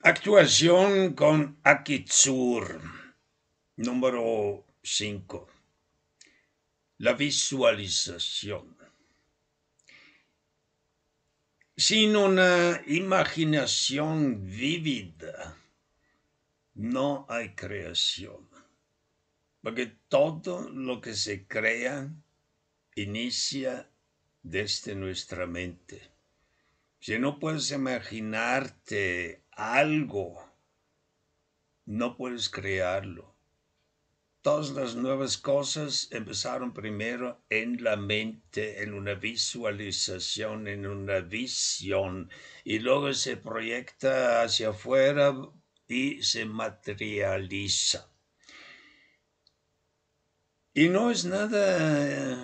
Actuación con Akitsur. Número 5. La visualización. Sin una imaginación vívida, no hay creación. Porque todo lo que se crea inicia desde nuestra mente. Si no puedes imaginarte algo, no puedes crearlo. Todas las nuevas cosas empezaron primero en la mente, en una visualización, en una visión, y luego se proyecta hacia afuera y se materializa. Y no es nada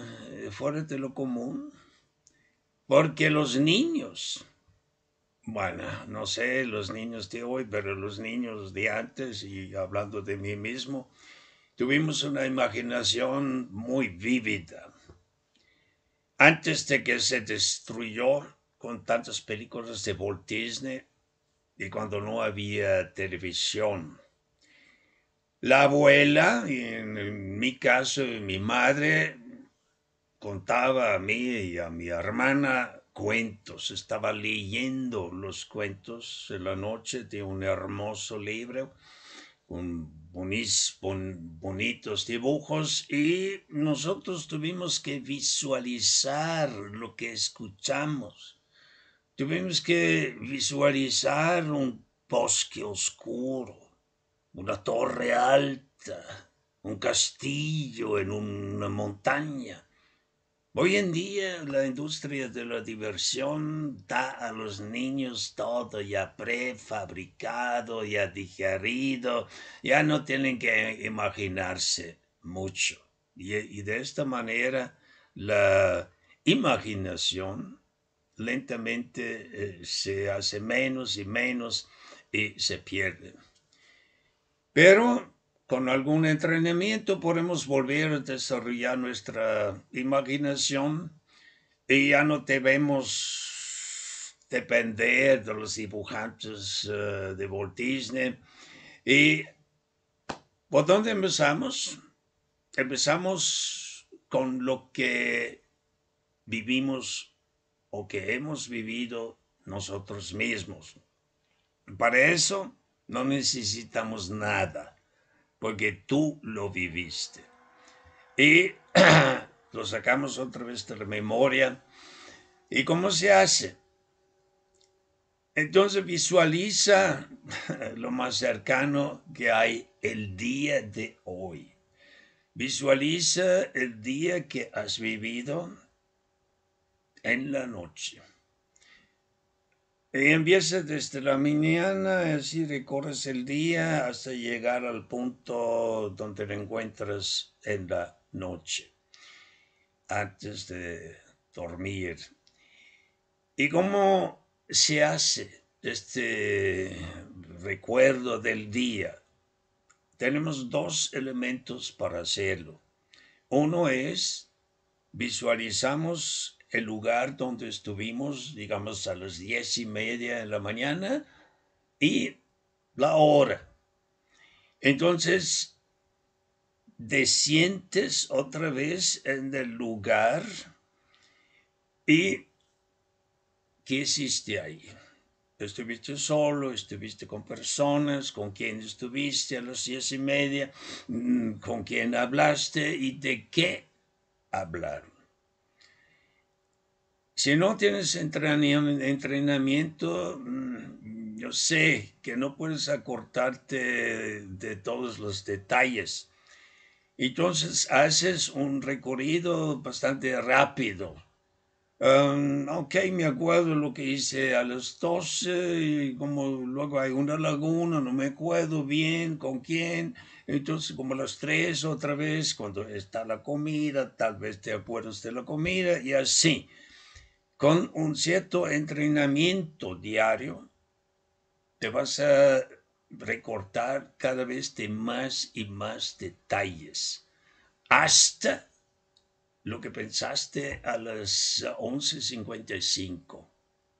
fuera de lo común, porque los niños, bueno, no sé, los niños de hoy, pero los niños de antes, y hablando de mí mismo, tuvimos una imaginación muy vívida. Antes de que se destruyó con tantas películas de Walt Disney y cuando no había televisión. La abuela, y en mi caso, mi madre, contaba a mí y a mi hermana cuentos. Estaba leyendo los cuentos en la noche de un hermoso libro con bonitos dibujos y nosotros tuvimos que visualizar lo que escuchamos. Tuvimos que visualizar un bosque oscuro, una torre alta, un castillo en una montaña. Hoy en día la industria de la diversión da a los niños todo ya prefabricado, ya digerido, ya no tienen que imaginarse mucho. Y de esta manera la imaginación lentamente se hace menos y menos y se pierde. Pero con algún entrenamiento podemos volver a desarrollar nuestra imaginación y ya no debemos depender de los dibujantes de Walt Disney. ¿Y por dónde empezamos? Empezamos con lo que vivimos o que hemos vivido nosotros mismos. Para eso no necesitamos nada, porque tú lo viviste. Y lo sacamos otra vez de la memoria. ¿Y cómo se hace? Entonces visualiza lo más cercano que hay el día de hoy. Visualiza el día que has vivido en la noche. Y empieza desde la mañana, así recorres el día hasta llegar al punto donde te encuentras en la noche, antes de dormir. ¿Y cómo se hace este recuerdo del día? Tenemos dos elementos para hacerlo. Uno es visualizamos el lugar donde estuvimos, digamos a las 10:30 de la mañana y la hora. Entonces, descientes otra vez en el lugar y ¿qué hiciste ahí? ¿Estuviste solo? ¿Estuviste con personas? ¿Con quién estuviste a las 10:30? ¿Con quién hablaste? ¿Y de qué hablaron? Si no tienes entrenamiento, yo sé que no puedes acortarte de todos los detalles. Entonces haces un recorrido bastante rápido. Ok, me acuerdo lo que hice a las 12 y como luego hay una laguna, no me acuerdo bien con quién. Entonces como a las 3 otra vez, cuando está la comida, tal vez te acuerdas de la comida y así. Con un cierto entrenamiento diario, te vas a recortar cada vez de más y más detalles, hasta lo que pensaste a las 11:55,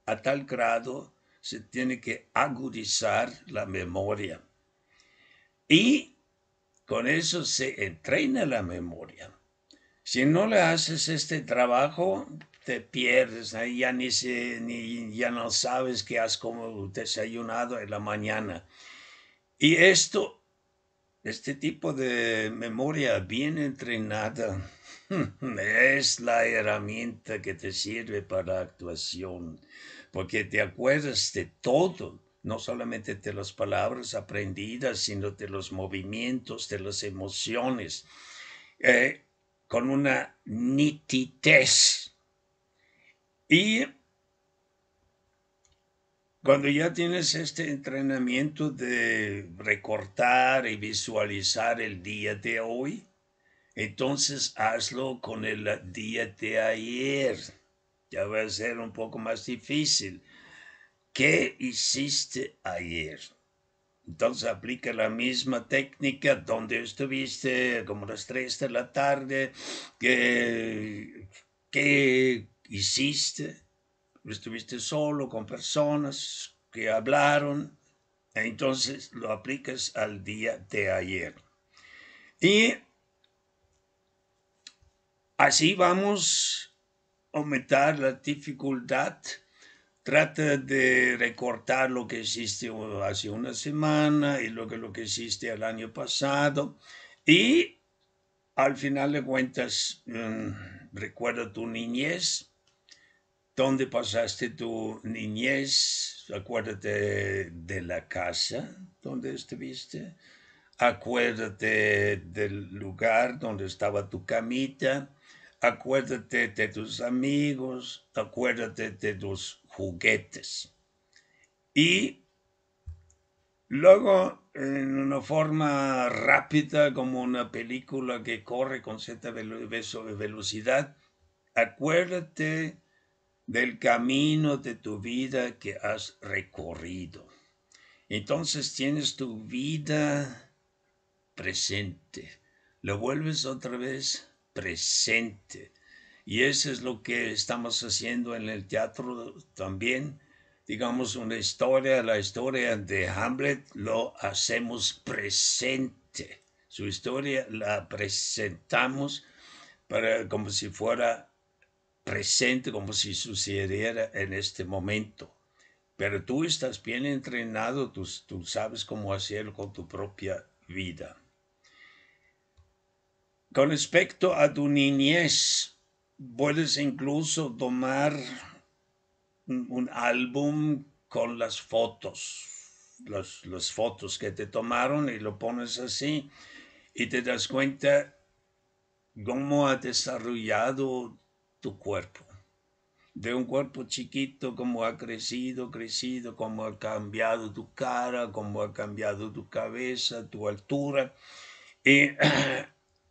a tal grado se tiene que agudizar la memoria. Y con eso se entrena la memoria. Si no le haces este trabajo, te pierdes, ¿no? Ya no sabes qué has como desayunado en la mañana. Y este tipo de memoria bien entrenada es la herramienta que te sirve para actuación, porque te acuerdas de todo, no solamente de las palabras aprendidas, sino de los movimientos, de las emociones, eh, con una nitidez. Y cuando ya tienes este entrenamiento de recortar y visualizar el día de hoy, entonces hazlo con el día de ayer. Ya va a ser un poco más difícil. ¿Qué hiciste ayer? Entonces aplica la misma técnica donde estuviste como las 3 de la tarde. ¿Qué hiciste? Estuviste solo con personas que hablaron. Entonces lo aplicas al día de ayer. Y así vamos a aumentar la dificultad. Trata de recortar lo que hiciste hace una semana y lo que hiciste el año pasado. Y al final de cuentas, recuerda tu niñez. ¿Dónde pasaste tu niñez? Acuérdate de la casa donde estuviste. Acuérdate del lugar donde estaba tu camita. Acuérdate de tus amigos. Acuérdate de tus juguetes. Y luego, en una forma rápida, como una película que corre con cierta velocidad, acuérdate del camino de tu vida que has recorrido. Entonces tienes tu vida presente. Lo vuelves otra vez presente. Y eso es lo que estamos haciendo en el teatro también. Digamos una historia, la historia de Hamlet, lo hacemos presente. Su historia la presentamos como si fuera presente, como si sucediera en este momento. Pero tú estás bien entrenado, tú sabes cómo hacerlo con tu propia vida. Con respecto a tu niñez, puedes incluso tomar un álbum con las fotos, las fotos que te tomaron y lo pones así y te das cuenta cómo ha desarrollado tu cuerpo. De un cuerpo chiquito, cómo ha crecido, cómo ha cambiado tu cara, cómo ha cambiado tu cabeza, tu altura. Y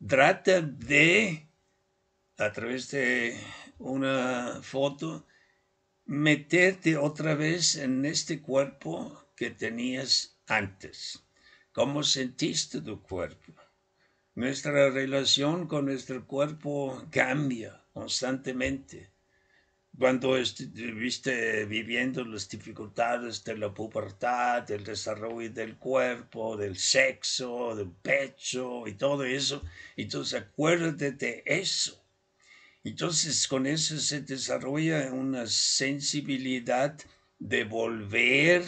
trata de, a través de una foto, meterte otra vez en este cuerpo que tenías antes. ¿Cómo sentiste tu cuerpo? Nuestra relación con nuestro cuerpo cambia constantemente. Cuando estuviste viviendo las dificultades de la pubertad, del desarrollo del cuerpo, del sexo, del pecho y todo eso, entonces acuérdate de eso. Entonces con eso se desarrolla una sensibilidad de volver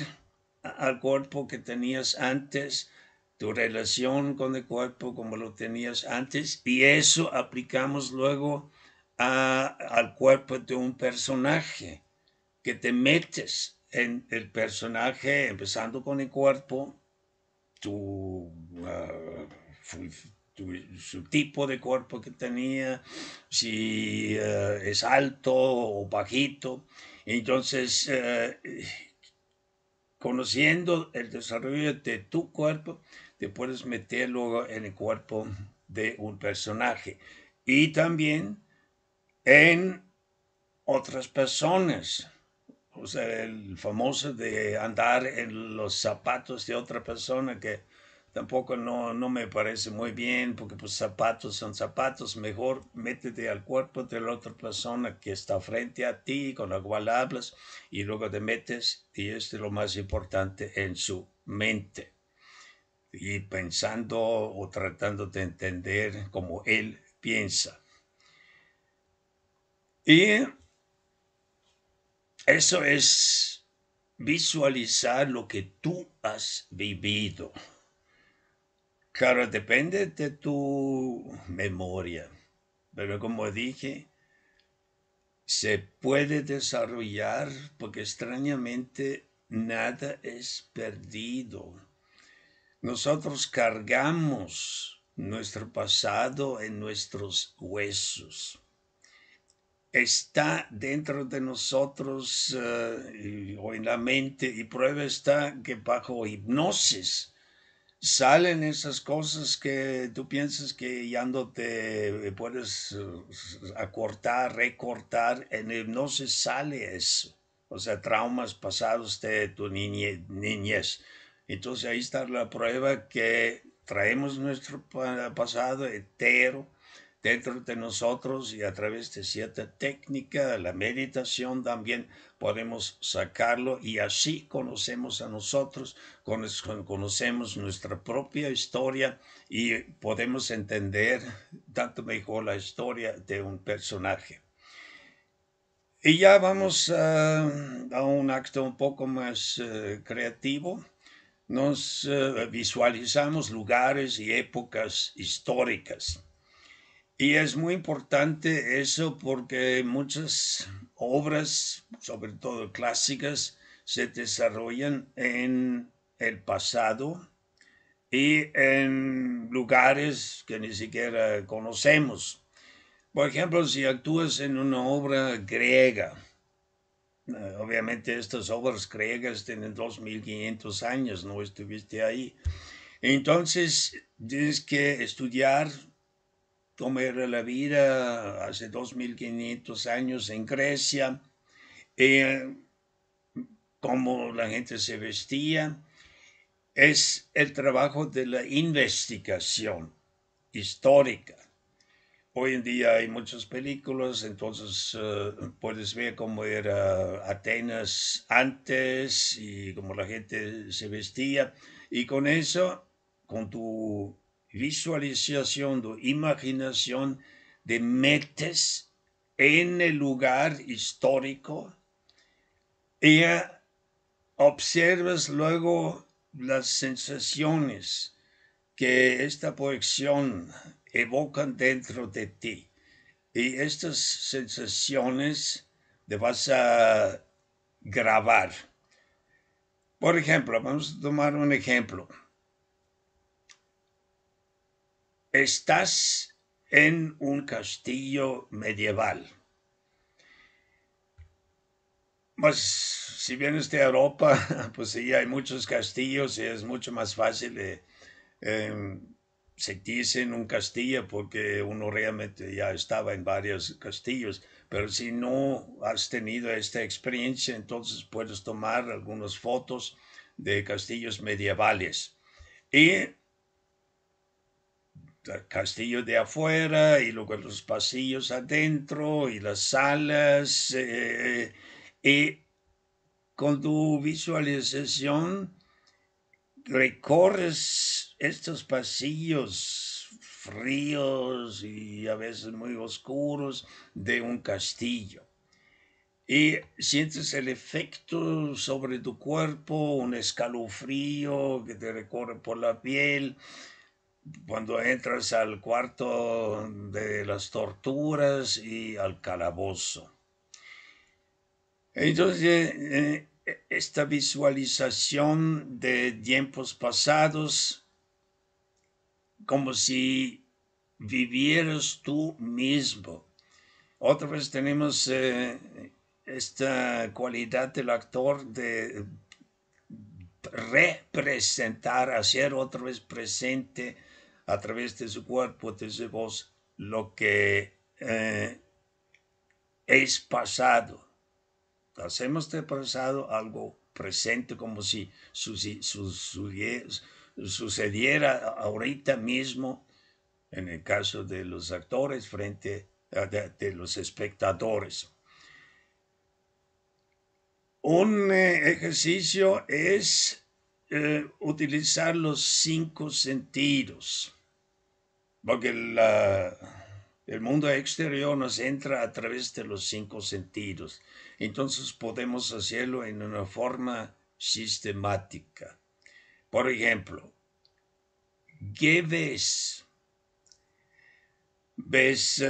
al cuerpo que tenías antes, tu relación con el cuerpo como lo tenías antes, y eso aplicamos luego al cuerpo de un personaje, que te metes en el personaje, empezando con el cuerpo, tu, uh, su tipo de cuerpo que tenía, si es alto o bajito. Entonces, conociendo el desarrollo de tu cuerpo, te puedes meter luego en el cuerpo de un personaje. Y también en otras personas. O sea, el famoso de andar en los zapatos de otra persona que tampoco no me parece muy bien, porque pues zapatos son zapatos, mejor métete al cuerpo de la otra persona que está frente a ti, con la cual hablas, y luego te metes, y esto es lo más importante, en su mente, y pensando o tratando de entender como él piensa. Y eso es visualizar lo que tú has vivido. Claro, depende de tu memoria, pero como dije, se puede desarrollar porque extrañamente nada es perdido. Nosotros cargamos nuestro pasado en nuestros huesos. Está dentro de nosotros o en la mente, y prueba está que bajo hipnosis salen esas cosas que tú piensas que ya no te puedes acortar, recortar. En hipnosis sale eso. O sea, traumas pasados de tu niñez. Entonces ahí está la prueba que traemos nuestro pasado entero dentro de nosotros, y a través de cierta técnica, la meditación también, podemos sacarlo, y así conocemos a nosotros, conocemos nuestra propia historia, y podemos entender tanto mejor la historia de un personaje. Y ya vamos a un acto un poco más creativo. Nos visualizamos lugares y épocas históricas. Y es muy importante eso porque muchas obras, sobre todo clásicas, se desarrollan en el pasado y en lugares que ni siquiera conocemos. Por ejemplo, si actúas en una obra griega, obviamente estas obras griegas tienen 2500 años, no estuviste ahí. Entonces tienes que estudiar cómo era la vida hace 2500 años en Grecia, eh, cómo la gente se vestía. Es el trabajo de la investigación histórica. Hoy en día hay muchas películas, entonces puedes ver cómo era Atenas antes y cómo la gente se vestía. Y con eso, con tu visualización, tu imaginación, te metes en el lugar histórico y observas luego las sensaciones que esta proyección evocan dentro de ti. Y estas sensaciones te vas a grabar. Por ejemplo, vamos a tomar un ejemplo. Estás en un castillo medieval. Pues si vienes de Europa, pues sí, hay muchos castillos y es mucho más fácil eh, sentirse en un castillo porque uno realmente ya estaba en varios castillos. Pero si no has tenido esta experiencia, entonces puedes tomar algunas fotos de castillos medievales. Y el castillo de afuera, y luego los pasillos adentro, y las salas. Y con tu visualización recorres estos pasillos fríos y a veces muy oscuros de un castillo, y sientes el efecto sobre tu cuerpo, un escalofrío que te recorre por la piel cuando entras al cuarto de las torturas y al calabozo. Entonces, esta visualización de tiempos pasados, como si vivieras tú mismo. Otra vez tenemos esta cualidad del actor de representar, hacer otra vez presente a través de su cuerpo, de su voz, lo que es pasado. Hacemos de pasado algo presente como si sucediera ahorita mismo en el caso de los actores frente a de los espectadores. Un ejercicio es utilizar los 5 sentidos, porque el mundo exterior nos entra a través de los 5 sentidos. Entonces podemos hacerlo en una forma sistemática. Por ejemplo, ¿qué ves? Ves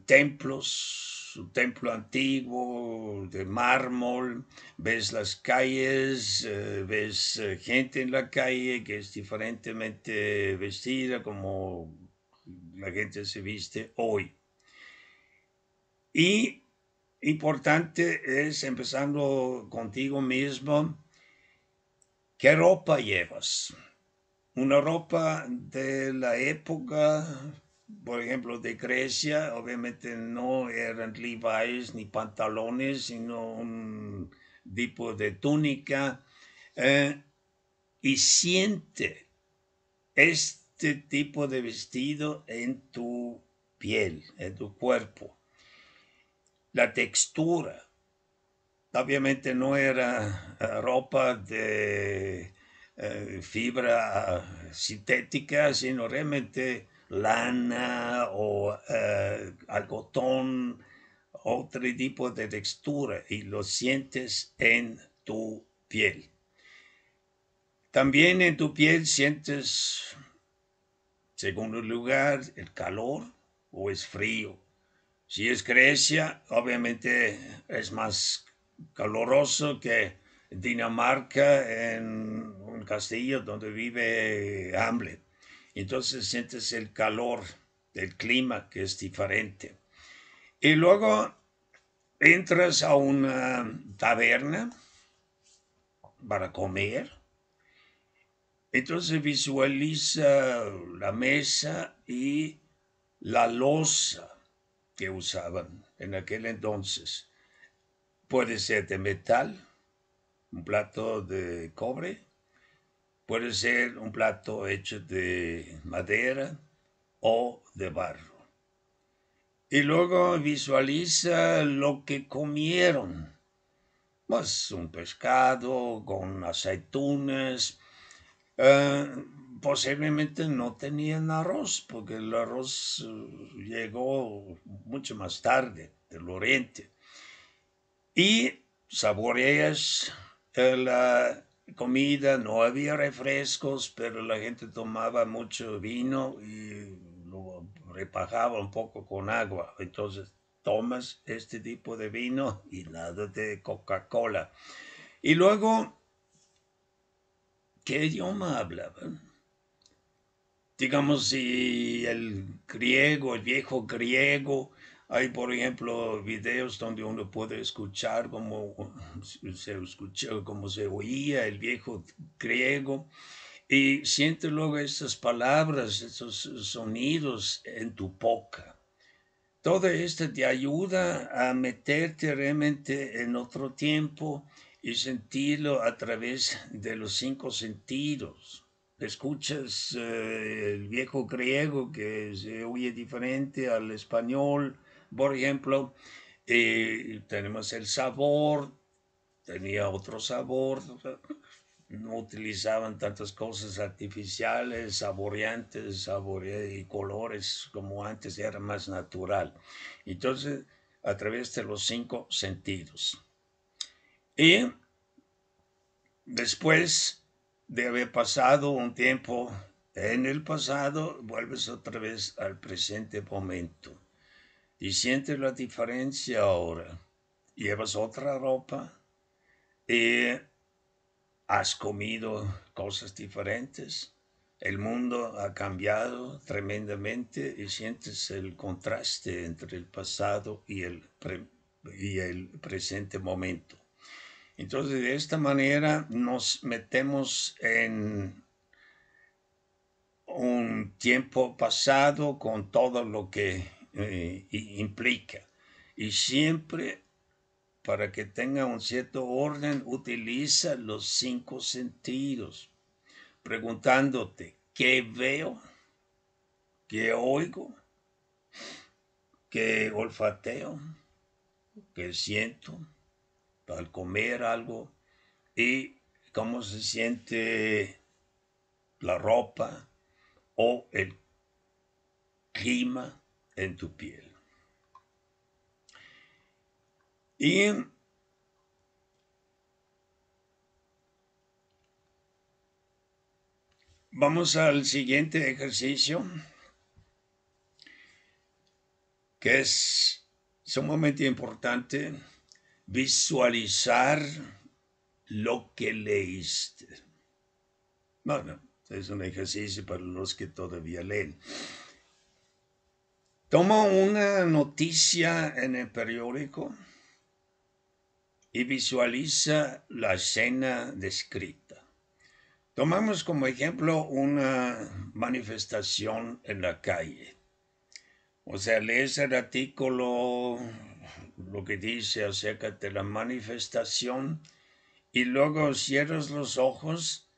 templos, un templo antiguo de mármol, ves las calles, ves gente en la calle que es diferentemente vestida como la gente se viste hoy. Y importante es, empezando contigo mismo, ¿qué ropa llevas? Una ropa de la época, por ejemplo, de Grecia, obviamente no eran Levi's ni pantalones, sino un tipo de túnica. Y siente este tipo de vestido en tu piel, en tu cuerpo. La textura, obviamente no era ropa de fibra sintética, sino realmente lana o algodón, otro tipo de textura, y lo sientes en tu piel. También en tu piel sientes, según el lugar, el calor o es frío. Si es Grecia, obviamente es más caluroso que Dinamarca, en un castillo donde vive Hamlet. Entonces sientes el calor del clima, que es diferente. Y luego entras a una taberna para comer. Entonces visualiza la mesa y la loza que usaban en aquel entonces. Puede ser de metal, un plato de cobre, puede ser un plato hecho de madera o de barro. Y luego visualiza lo que comieron. Pues un pescado con aceitunas. Posiblemente no tenían arroz, porque el arroz llegó mucho más tarde del oriente. Y saboreas la comida, no había refrescos, pero la gente tomaba mucho vino y lo repajaba un poco con agua. Entonces tomas este tipo de vino y nada de Coca-Cola. Y luego, ¿qué idioma hablaban? Digamos, si el griego, el viejo griego, hay, por ejemplo, videos donde uno puede escuchar cómo se oía el viejo griego, y siente luego estas palabras, estos sonidos en tu boca. Todo esto te ayuda a meterte realmente en otro tiempo y sentirlo a través de los 5 sentidos. Escuchas el viejo griego que se oye diferente al español, por ejemplo, tenemos el sabor, tenía otro sabor, no utilizaban tantas cosas artificiales, saboreantes, y colores como antes, era más natural. Entonces, a través de los 5 sentidos. Y después de haber pasado un tiempo en el pasado, vuelves otra vez al presente momento y sientes la diferencia ahora. Llevas otra ropa y has comido cosas diferentes. El mundo ha cambiado tremendamente y sientes el contraste entre el pasado y el presente momento. Entonces, de esta manera nos metemos en un tiempo pasado con todo lo que implica. Y siempre, para que tenga un cierto orden, utiliza los 5 sentidos. preguntándote, ¿qué veo? ¿Qué oigo? ¿Qué olfateo? ¿Qué siento al comer algo? ¿Y cómo se siente la ropa o el clima en tu piel? Y vamos al siguiente ejercicio, que es sumamente importante, visualizar lo que leíste. Bueno, es un ejercicio para los que todavía leen. Toma una noticia en el periódico y visualiza la escena descrita. Tomamos como ejemplo una manifestación en la calle. O sea, lees el artículo, lo que dice acerca de la manifestación, y luego cierras los ojos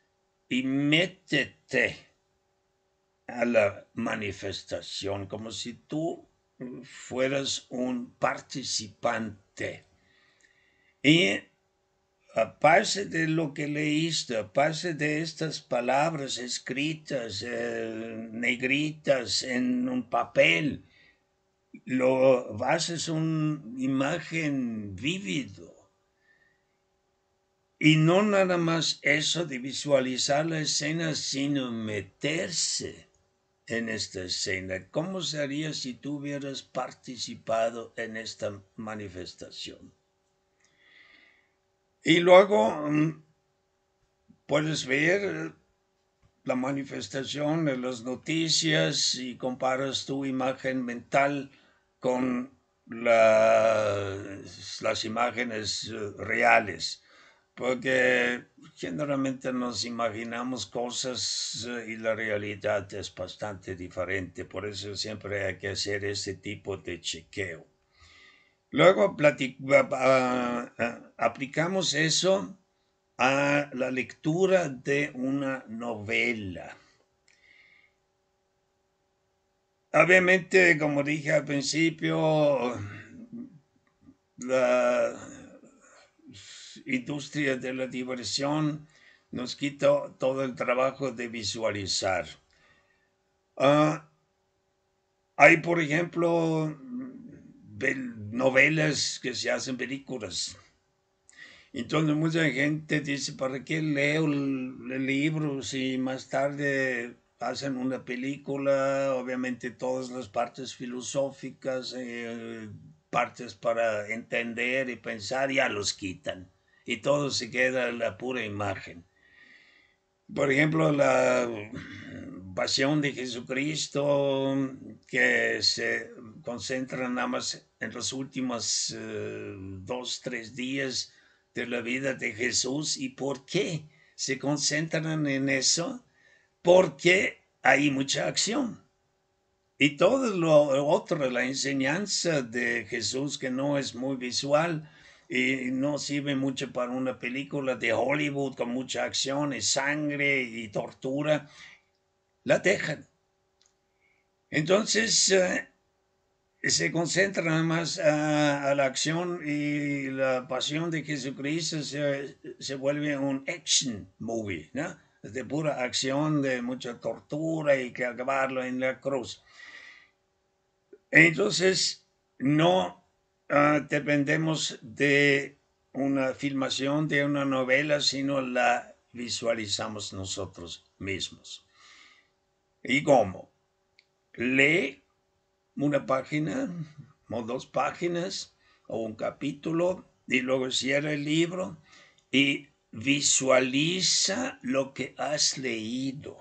y métete a la manifestación como si tú fueras un participante. Y aparte de lo que leíste, aparte de estas palabras escritas, negritas en un papel, lo haces una imagen vívido. Y no nada más eso de visualizar la escena, sino meterse en esta escena. ¿Cómo sería si tú hubieras participado en esta manifestación? Y luego puedes ver la manifestación de las noticias y comparas tu imagen mental con las imágenes reales. Porque generalmente nos imaginamos cosas y la realidad es bastante diferente. Por eso siempre hay que hacer ese tipo de chequeo. Luego aplicamos eso a la lectura de una novela. Obviamente, como dije al principio, la industria de la diversión nos quita todo el trabajo de visualizar. Hay, por ejemplo, novelas que se hacen películas. Entonces mucha gente dice, ¿para qué leo el libro si más tarde hacen una película? Obviamente todas las partes filosóficas, partes para entender y pensar, ya los quitan. Y todo se queda en la pura imagen. Por ejemplo, la pasión de Jesucristo, que se concentra nada más en los últimos 2, 3 días de la vida de Jesús. ¿Y por qué se concentran en eso? Porque hay mucha acción. Y todo lo otro, la enseñanza de Jesús, que no es muy visual y no sirve mucho para una película de Hollywood con mucha acción y sangre y tortura, la dejan. Entonces se concentran más a la acción, y la pasión de Jesucristo se vuelve un action movie, ¿no? De pura acción, de mucha tortura y que acabarlo en la cruz. Entonces, no dependemos de una filmación de una novela, sino la visualizamos nosotros mismos. ¿Y cómo? Lee una página o 2 páginas o un capítulo y luego cierra el libro y visualiza lo que has leído.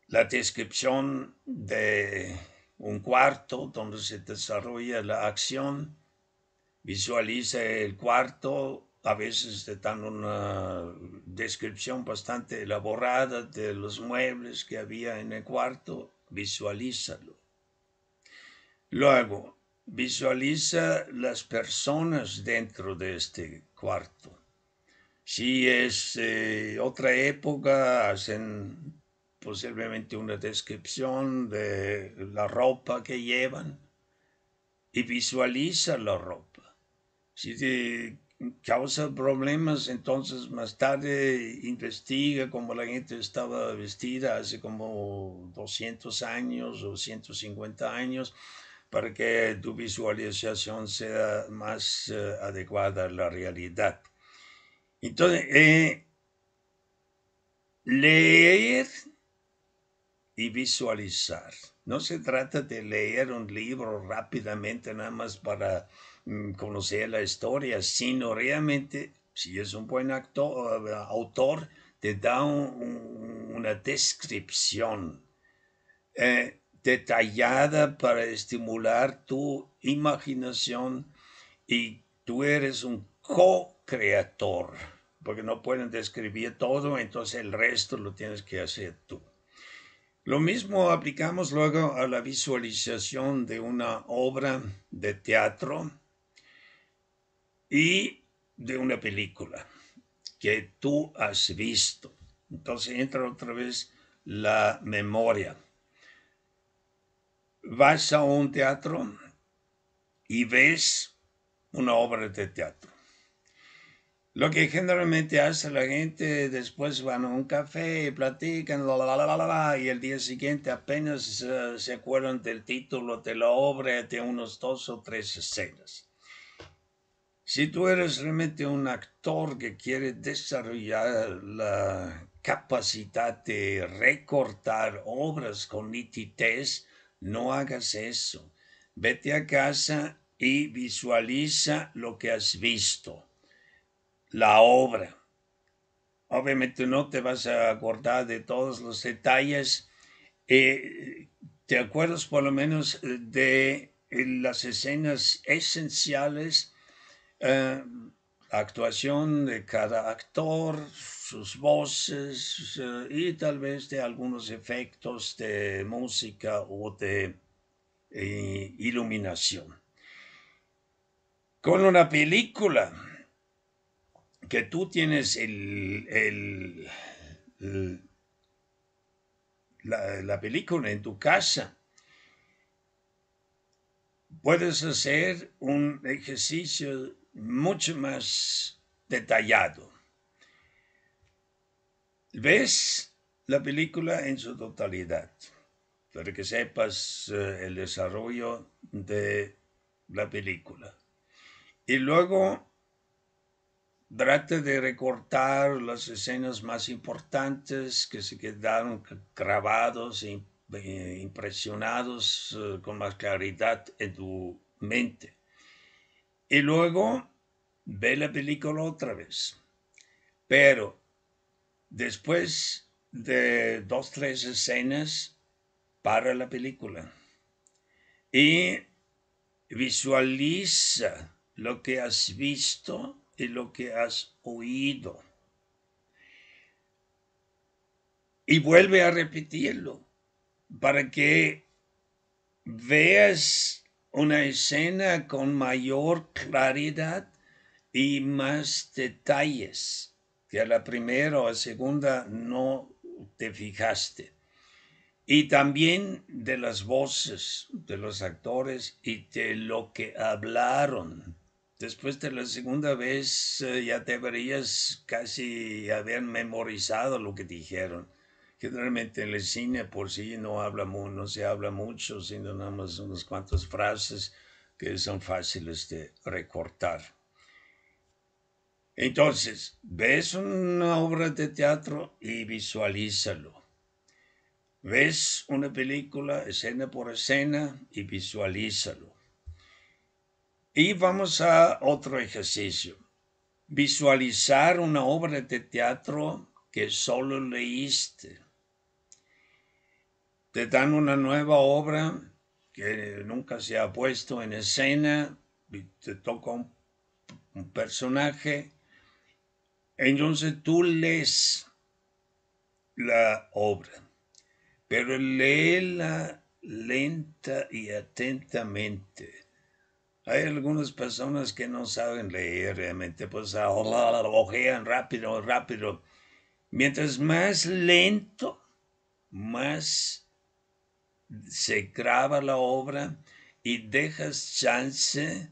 La descripción de un cuarto donde se desarrolla la acción, visualiza el cuarto, a veces te dan una descripción bastante elaborada de los muebles que había en el cuarto, visualízalo. Luego, visualiza las personas dentro de este cuarto. Si es otra época, hacen posiblemente una descripción de la ropa que llevan y visualiza la ropa. Si te causa problemas, entonces más tarde investiga cómo la gente estaba vestida hace como 200 años o 150 años para que tu visualización sea más adecuada a la realidad. Entonces, leer y visualizar. No se trata de leer un libro rápidamente nada más para conocer la historia, sino realmente, si es un buen autor, te da una descripción detallada para estimular tu imaginación y tú eres un co-creador, porque no pueden describir todo, entonces el resto lo tienes que hacer tú. Lo mismo aplicamos luego a la visualización de una obra de teatro y de una película que tú has visto. Entonces entra otra vez la memoria. Vas a un teatro y ves una obra de teatro. Lo que generalmente hace la gente, después van a un café y platican, y el día siguiente apenas se acuerdan del título de la obra, de unos 2 o 3 escenas. Si tú eres realmente un actor que quiere desarrollar la capacidad de recortar obras con nitidez, no hagas eso. Vete a casa y visualiza lo que has visto, la obra. Obviamente no te vas a acordar de todos los detalles. Te acuerdas por lo menos de las escenas esenciales, eh, actuación de cada actor, sus voces y tal vez de algunos efectos de música o de iluminación. Con una película que tú tienes la película en tu casa, puedes hacer un ejercicio mucho más detallado. Ves la película en su totalidad, para que sepas el desarrollo de la película. Y luego trata de recortar las escenas más importantes que se quedaron grabados e impresionados con más claridad en tu mente. Y luego ve la película otra vez. Pero después de 2, 3 escenas, para la película y visualiza lo que has visto y lo que has oído. Y vuelve a repetirlo para que veas una escena con mayor claridad y más detalles que a la primera o a segunda no te fijaste. Y también de las voces de los actores y de lo que hablaron. Después de la segunda vez ya deberías casi haber memorizado lo que dijeron. Generalmente en el cine por sí no se habla mucho, sino nada más unas cuantas frases que son fáciles de recortar. Entonces, ves una obra de teatro y visualízalo. Ves una película escena por escena y visualízalo. Y vamos a otro ejercicio. Visualizar una obra de teatro que solo leíste. Te dan una nueva obra que nunca se ha puesto en escena, y te toca un personaje, entonces tú lees la obra, pero léela lenta y atentamente. Hay algunas personas que no saben leer realmente, pues ojean rápido, rápido. Mientras más lento, más se graba la obra y dejas chance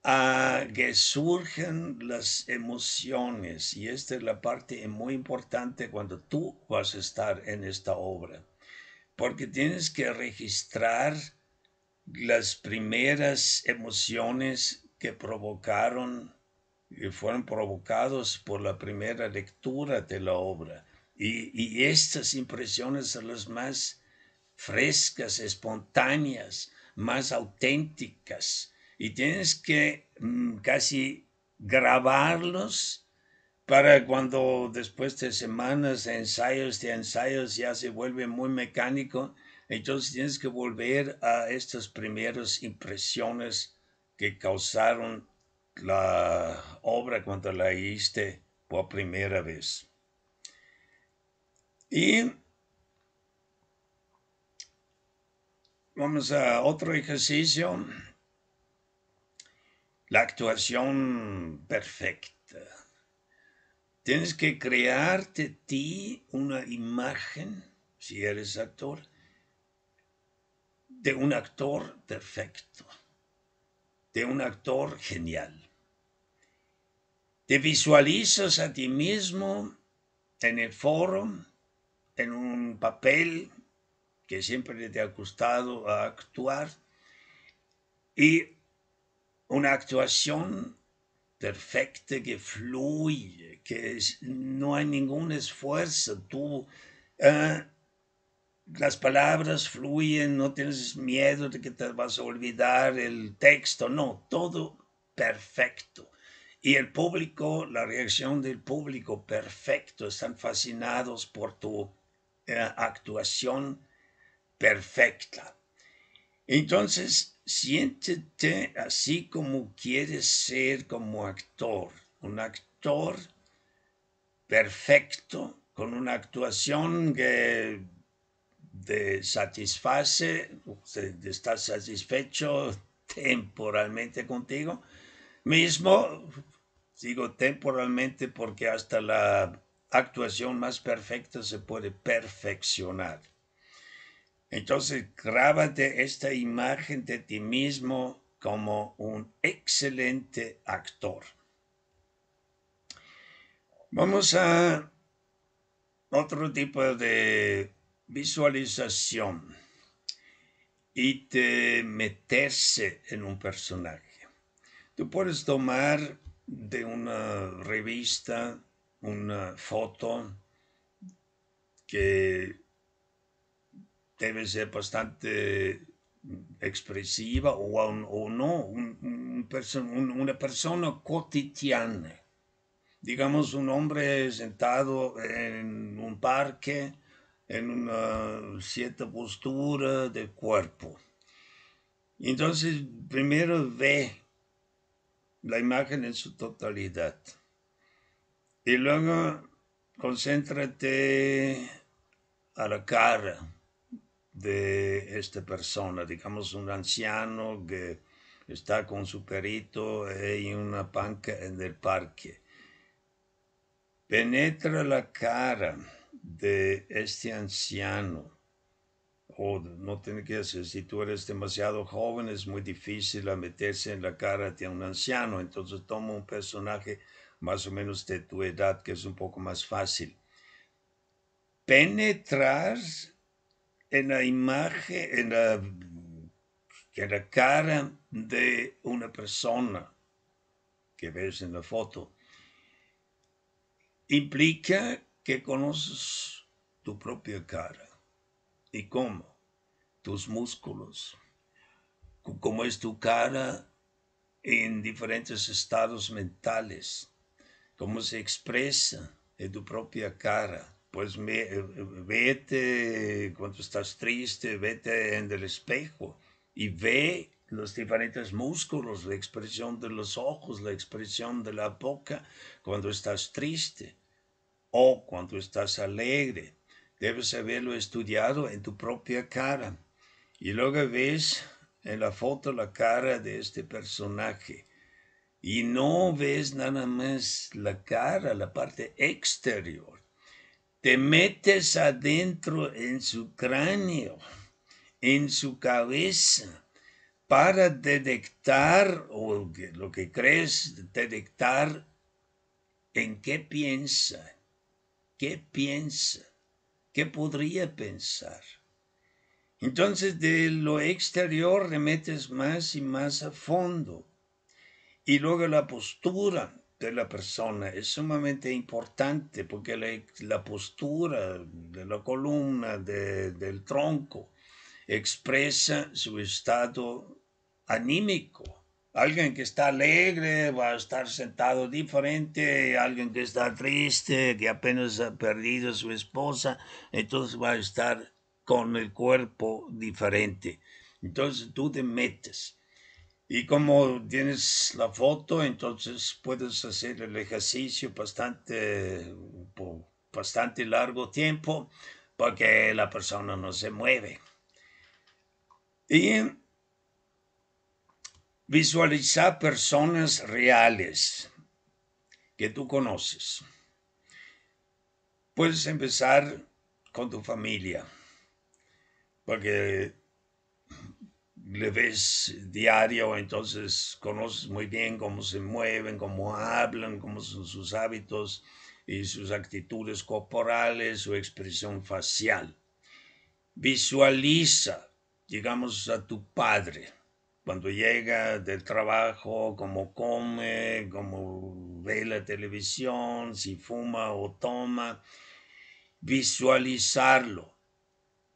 a que surjan las emociones. Y esta es la parte muy importante cuando tú vas a estar en esta obra, porque tienes que registrar las primeras emociones que provocaron y fueron provocados por la primera lectura de la obra. Y estas impresiones son las más frescas, espontáneas, más auténticas. Y tienes que casi grabarlos para cuando después de semanas de ensayos ya se vuelve muy mecánico, entonces tienes que volver a estas primeras impresiones que causaron la obra cuando la leíste por primera vez. Y vamos a otro ejercicio, la actuación perfecta. Tienes que crear de ti una imagen, si eres actor, de un actor perfecto, de un actor genial. Te visualizas a ti mismo en el foro, en un papel que siempre te ha gustado actuar y una actuación perfecta que fluye, no hay ningún esfuerzo. Uh, las palabras fluyen, no tienes miedo de que te vas a olvidar el texto, no, todo perfecto. Y el público, la reacción del público, perfecto, están fascinados por tu actuación perfecta. Entonces, siéntete así como quieres ser como actor, un actor perfecto, con una actuación que te satisface, estás satisfecho temporalmente contigo mismo. Digo temporalmente porque hasta la actuación más perfecta se puede perfeccionar. Entonces, grábate esta imagen de ti mismo como un excelente actor. Vamos a otro tipo de visualización y de meterse en un personaje. Tú puedes tomar de una revista una foto que debe ser bastante expresiva o no, una persona cotidiana. Digamos, un hombre sentado en un parque, en una cierta postura del cuerpo. Y entonces, primero ve la imagen en su totalidad. Y luego, concéntrate a la cara de esta persona, digamos un anciano que está con su perrito en una banca en el parque. Penetra la cara de este anciano, o no tiene que ser, si tú eres demasiado joven es muy difícil meterse en la cara de un anciano, entonces toma un personaje más o menos de tu edad que es un poco más fácil. Penetrar en la imagen, en la cara de una persona que ves en la foto, implica que conoces tu propia cara. ¿Y cómo? Tus músculos. Cómo es tu cara en diferentes estados mentales. Cómo se expresa en tu propia cara. Pues vete cuando estás triste, vete en el espejo y ve los diferentes músculos, la expresión de los ojos, la expresión de la boca cuando estás triste o cuando estás alegre. Debes haberlo estudiado en tu propia cara. Y luego ves en la foto la cara de este personaje y no ves nada más la cara, la parte exterior. Te metes adentro en su cráneo, en su cabeza, para detectar, o lo que crees detectar, en qué piensa, qué podría pensar. Entonces de lo exterior remetes más y más a fondo. Y luego la postura de la persona es sumamente importante porque la postura de la columna, del tronco, expresa su estado anímico. Alguien que está alegre va a estar sentado diferente, alguien que está triste, que apenas ha perdido a su esposa, entonces va a estar con el cuerpo diferente. Entonces tú te metes. Y como tienes la foto, entonces puedes hacer el ejercicio por bastante largo tiempo porque la persona no se mueve. Y visualizar personas reales que tú conoces. Puedes empezar con tu familia, porque le ves diario, entonces conoces muy bien cómo se mueven, cómo hablan, cómo son sus hábitos y sus actitudes corporales, su expresión facial. Visualiza, digamos, a tu padre cuando llega del trabajo, cómo come, cómo ve la televisión, si fuma o toma. Visualizarlo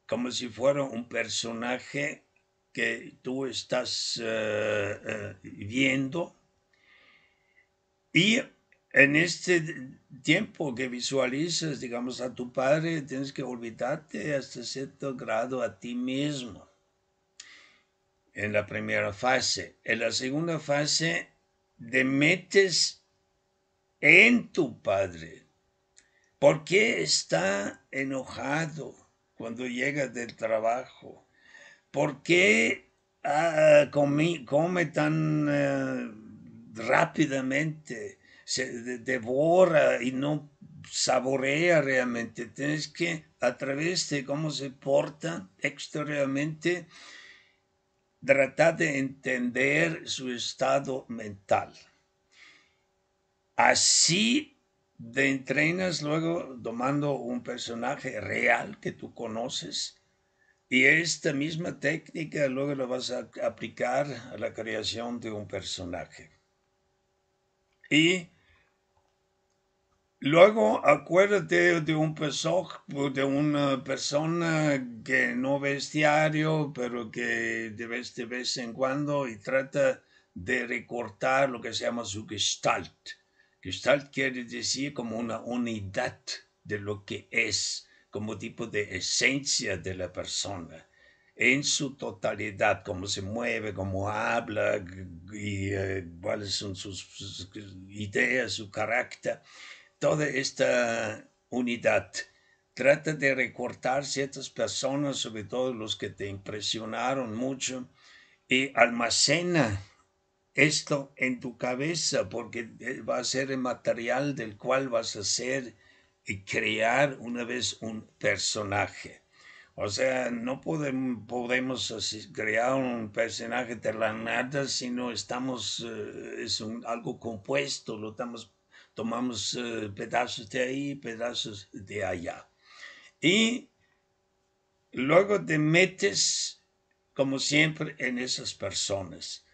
como si fuera un personaje que tú estás viendo, y en este tiempo que visualizas, digamos, a tu padre, tienes que olvidarte hasta cierto grado a ti mismo en la primera fase. En la segunda fase, te metes en tu padre. ¿Por qué está enojado cuando llega del trabajo? ¿Por qué come tan rápidamente? Se devora y no saborea realmente. Tienes que, a través de cómo se porta exteriormente, tratar de entender su estado mental. Así te entrenas luego tomando un personaje real que tú conoces, y esta misma técnica luego la vas a aplicar a la creación de un personaje. Y luego acuérdate de de una persona que no ves diario, pero que de vez en cuando, y trata de recortar lo que se llama su Gestalt. Gestalt quiere decir como una unidad de lo que es, como tipo de esencia de la persona, en su totalidad, cómo se mueve, cómo habla, y cuáles son sus ideas, su carácter. Toda esta unidad. Trata de recortar ciertas personas, sobre todo los que te impresionaron mucho, y almacena esto en tu cabeza, porque va a ser el material del cual vas a hacer y crear una vez un personaje. O sea, no podemos crear un personaje de la nada si no estamos, algo compuesto, tomamos pedazos de ahí, pedazos de allá. Y luego te metes, como siempre, en esas personas.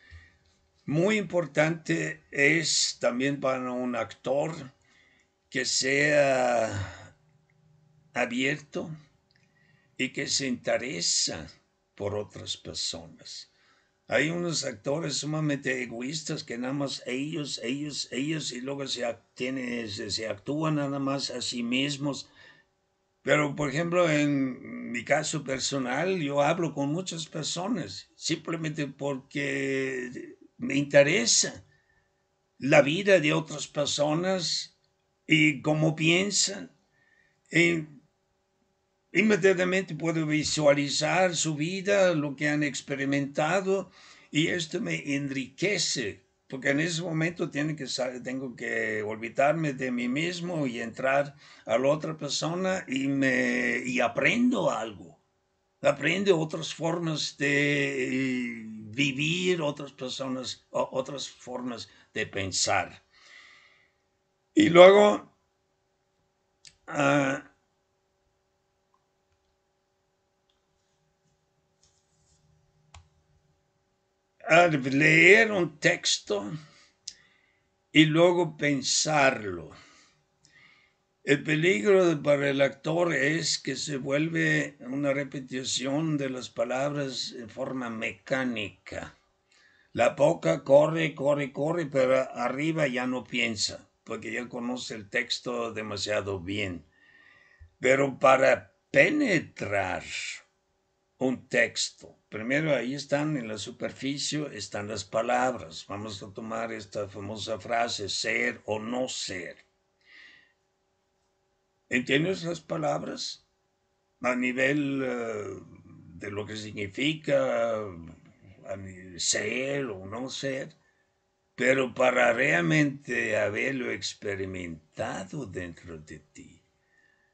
Muy importante es también para un actor que sea abierto y que se interesa por otras personas. Hay unos actores sumamente egoístas que nada más ellos, y luego se actúan nada más a sí mismos. Pero, por ejemplo, en mi caso personal, yo hablo con muchas personas simplemente porque me interesa la vida de otras personas y cómo piensan. Y inmediatamente puedo visualizar su vida, lo que han experimentado, y esto me enriquece, porque en ese momento tengo que olvidarme de mí mismo y entrar a la otra persona y aprendo algo. Aprende otras formas de vivir, otras formas de pensar. Y luego, uh, leer un texto y luego pensarlo. El peligro para el actor es que se vuelve una repetición de las palabras en forma mecánica. La boca corre, corre, corre, pero arriba ya no piensa, porque ya conoce el texto demasiado bien. Pero para penetrar un texto, primero ahí están en la superficie, están las palabras. Vamos a tomar esta famosa frase, ser o no ser. ¿Entiendes las palabras? A nivel de lo que significa ser o no ser. Pero para realmente haberlo experimentado dentro de ti,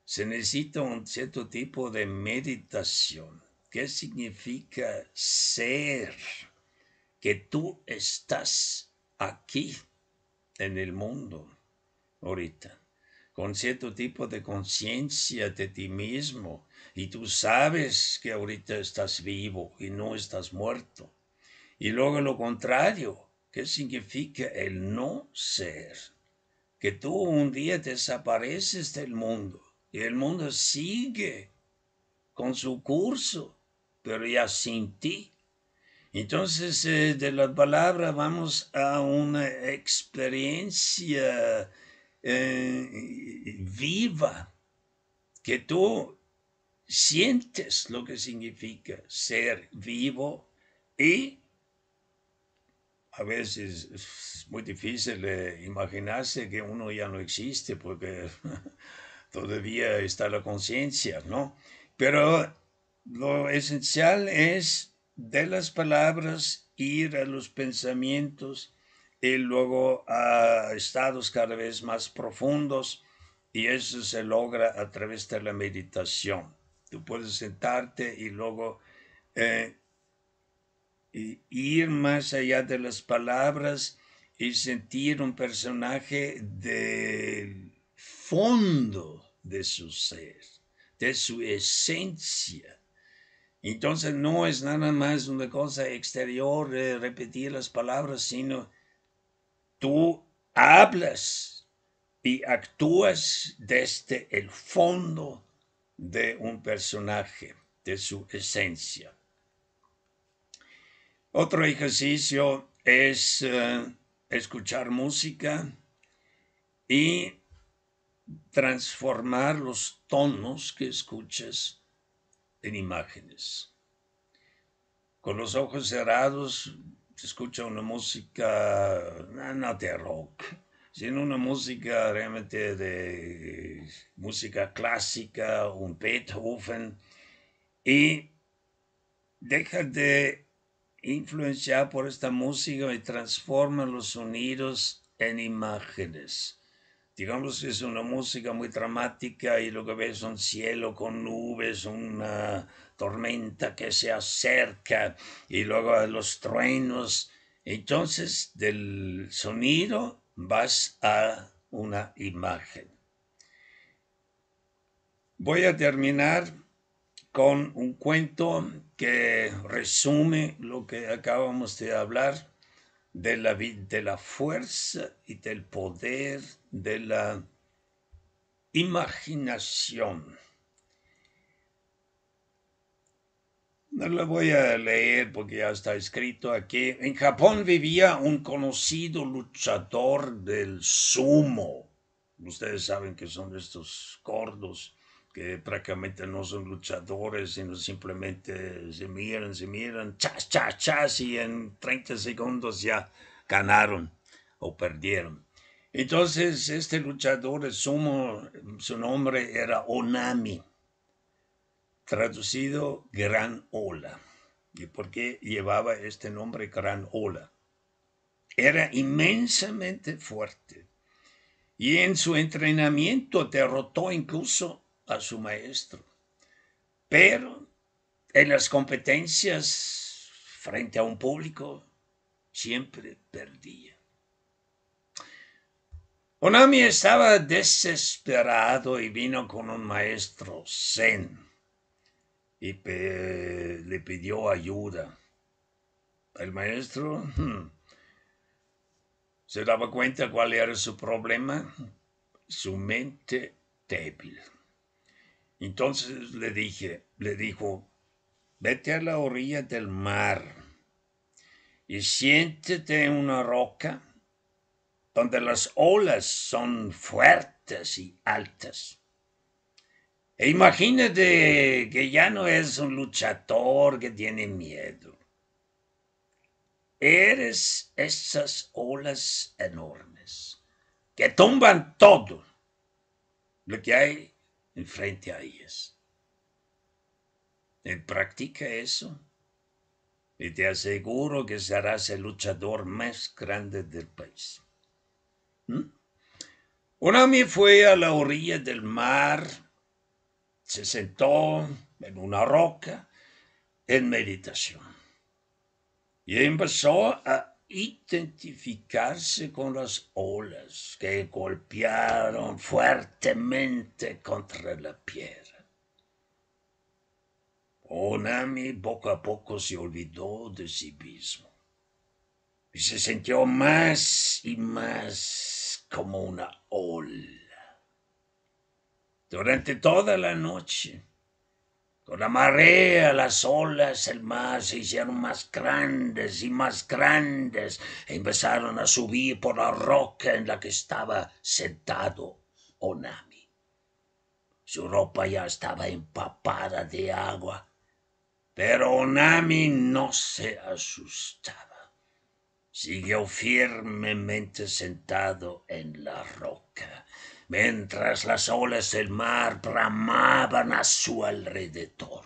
se necesita un cierto tipo de meditación. ¿Qué significa ser? Que tú estás aquí en el mundo ahorita, con cierto tipo de conciencia de ti mismo, y tú sabes que ahorita estás vivo y no estás muerto. Y luego lo contrario, ¿qué significa el no ser? Que tú un día desapareces del mundo y el mundo sigue con su curso, pero ya sin ti. Entonces, de la palabra vamos a una experiencia viva, que tú sientes lo que significa ser vivo, y a veces es muy difícil imaginarse que uno ya no existe porque todavía está la conciencia, ¿no? Pero lo esencial es de las palabras ir a los pensamientos y luego a estados cada vez más profundos, y eso se logra a través de la meditación. Tú puedes sentarte y luego eh, ir más allá de las palabras y sentir un personaje del fondo de su ser, de su esencia. Entonces no es nada más una cosa exterior de repetir las palabras, sino tú hablas y actúas desde el fondo de un personaje, de su esencia. Otro ejercicio es escuchar música y transformar los tonos que escuchas en imágenes. Con los ojos cerrados se escucha una música, no de rock, sino una música realmente de música clásica, un Beethoven, y deja de influenciar por esta música y transforma los sonidos en imágenes. Digamos que es una música muy dramática y lo que ves es un cielo con nubes, una tormenta que se acerca y luego los truenos. Entonces del sonido vas a una imagen. Voy a terminar con un cuento que resume lo que acabamos de hablar de la fuerza y del poder de la imaginación. No lo voy a leer porque ya está escrito aquí. En Japón vivía un conocido luchador del sumo. Ustedes saben que son estos gordos que prácticamente no son luchadores, sino simplemente se miran, chas, chas, chas, y en 30 segundos ya ganaron o perdieron. Entonces, este luchador de sumo, su nombre era Onami. traducido gran ola. ¿Y por qué llevaba este nombre gran ola? Era inmensamente fuerte y en su entrenamiento derrotó incluso a su maestro. Pero en las competencias frente a un público siempre perdía. Onami estaba desesperado y vino con un maestro zen y le pidió ayuda. El maestro se daba cuenta cuál era su problema, su mente débil. Entonces le dijo, vete a la orilla del mar y siéntete en una roca donde las olas son fuertes y altas. E imagínate que ya no es un luchador que tiene miedo. Eres esas olas enormes que tumban todo lo que hay enfrente a ellas. Practica eso y te aseguro que serás el luchador más grande del país. Onami fue a la orilla del mar, se sentó en una roca en meditación y empezó a identificarse con las olas que golpearon fuertemente contra la piedra. Onami poco a poco se olvidó de sí mismo y se sintió más y más como una ola. Durante toda la noche, con la marea, las olas, el mar se hicieron más grandes y más grandes e empezaron a subir por la roca en la que estaba sentado Onami. Su ropa ya estaba empapada de agua, pero Onami no se asustaba. Siguió firmemente sentado en la roca, mientras las olas del mar bramaban a su alrededor.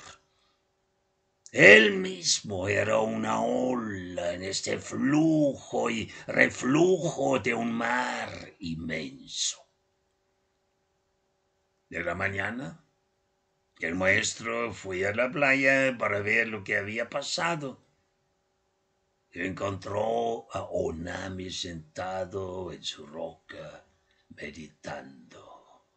Él mismo era una ola en este flujo y reflujo de un mar inmenso. De la mañana, el maestro fue a la playa para ver lo que había pasado. Encontró a Onami sentado en su roca, meditando,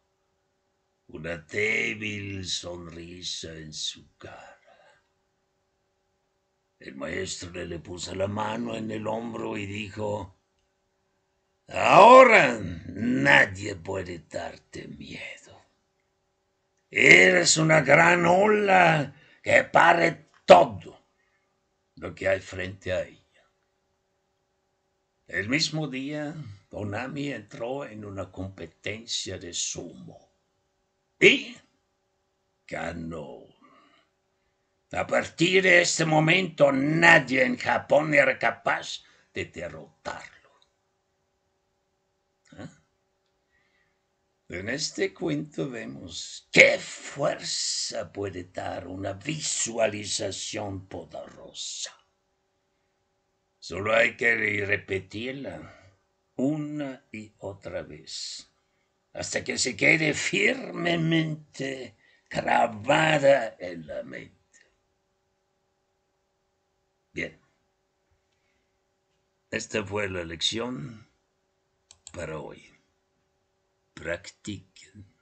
una débil sonrisa en su cara. El maestro le puso la mano en el hombro y dijo, ahora nadie puede darte miedo. Eres una gran ola que pare todo lo que hay frente a ella. El mismo día, Onami entró en una competencia de sumo y ganó. A partir de este momento, nadie en Japón era capaz de derrotarlo. En este cuento vemos qué fuerza puede dar una visualización poderosa. Solo hay que repetirla una y otra vez, hasta que se quede firmemente grabada en la mente. Bien, esta fue la lección para hoy. Practiquen.